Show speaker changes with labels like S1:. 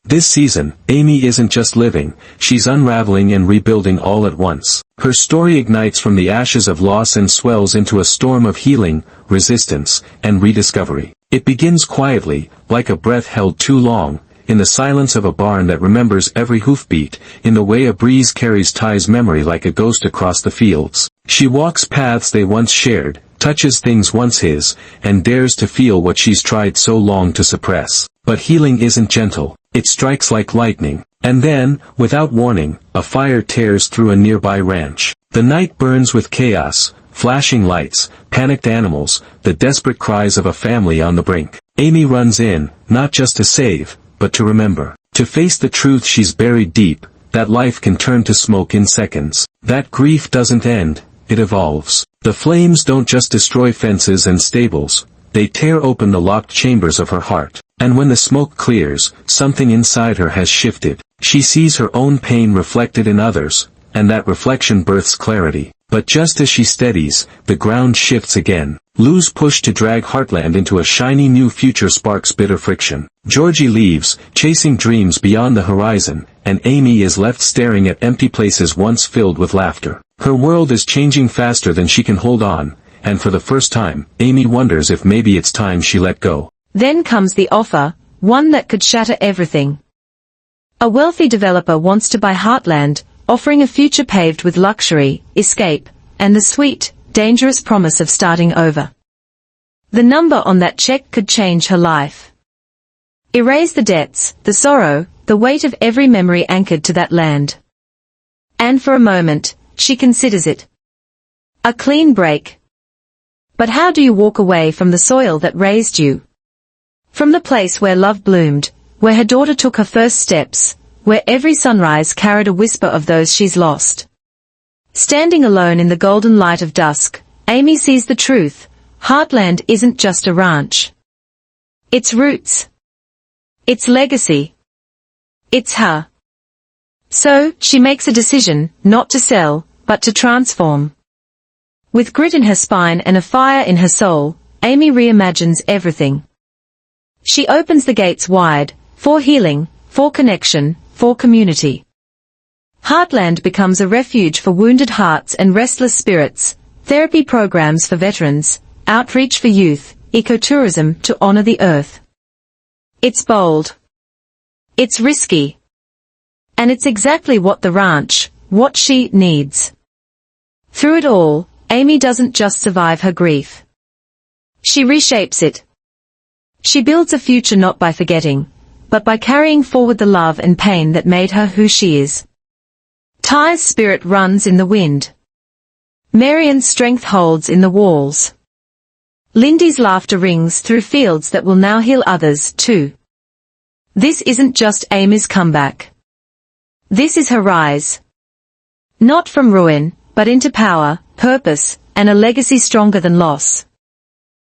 S1: This season, Amy isn't just living, she's unraveling and rebuilding all at once. Her story ignites from the ashes of loss and swells into a storm of healing, resistance, and rediscovery. It begins quietly, like a breath held too long, in the silence of a barn that remembers every hoofbeat, in the way a breeze carries Ty's memory like a ghost across the fields. She walks paths they once shared, touches things once his, and dares to feel what she's tried so long to suppress. But healing isn't gentle, it strikes like lightning. And then, without warning, a fire tears through a nearby ranch. The night burns with chaos, flashing lights, panicked animals, the desperate cries of a family on the brink. Amy runs in, not just to save, but to remember. To face the truth she's buried deep, that life can turn to smoke in seconds. That grief doesn't end, it evolves. The flames don't just destroy fences and stables, they tear open the locked chambers of her heart. And when the smoke clears, something inside her has shifted. She sees her own pain reflected in others, and that reflection births clarity. But just as she steadies, the ground shifts again. Lou's push to drag Heartland into a shiny new future sparks bitter friction. Georgie leaves, chasing dreams beyond the horizon, and Amy is left staring at empty places once filled with laughter. Her world is changing faster than she can hold on, and for the first time, Amy wonders if maybe it's time she let go.
S2: Then comes the offer, one that could shatter everything. A wealthy developer wants to buy Heartland, offering a future paved with luxury, escape, and the sweet, dangerous promise of starting over. The number on that check could change her life. Erase the debts, the sorrow, the weight of every memory anchored to that land. And for a moment, she considers it. A clean break. But how do you walk away from the soil that raised you? From the place where love bloomed, where her daughter took her first steps, where every sunrise carried a whisper of those she's lost. Standing alone in the golden light of dusk, Amy sees the truth. Heartland isn't just a ranch. It's roots. It's legacy. It's her. So, she makes a decision, not to sell, but to transform. With grit in her spine and a fire in her soul, Amy reimagines everything. She opens the gates wide, for healing, for connection, for community. Heartland becomes a refuge for wounded hearts and restless spirits, therapy programs for veterans, outreach for youth, ecotourism to honor the earth. It's bold. It's risky. And it's exactly what the ranch, what she needs. Through it all, Amy doesn't just survive her grief. She reshapes it. She builds a future not by forgetting, but by carrying forward the love and pain that made her who she is. Ty's spirit runs in the wind. Marian's strength holds in the walls. Lindy's laughter rings through fields that will now heal others, too. This isn't just Amy's comeback. This is her rise. Not from ruin, but into power, purpose, and a legacy stronger than loss.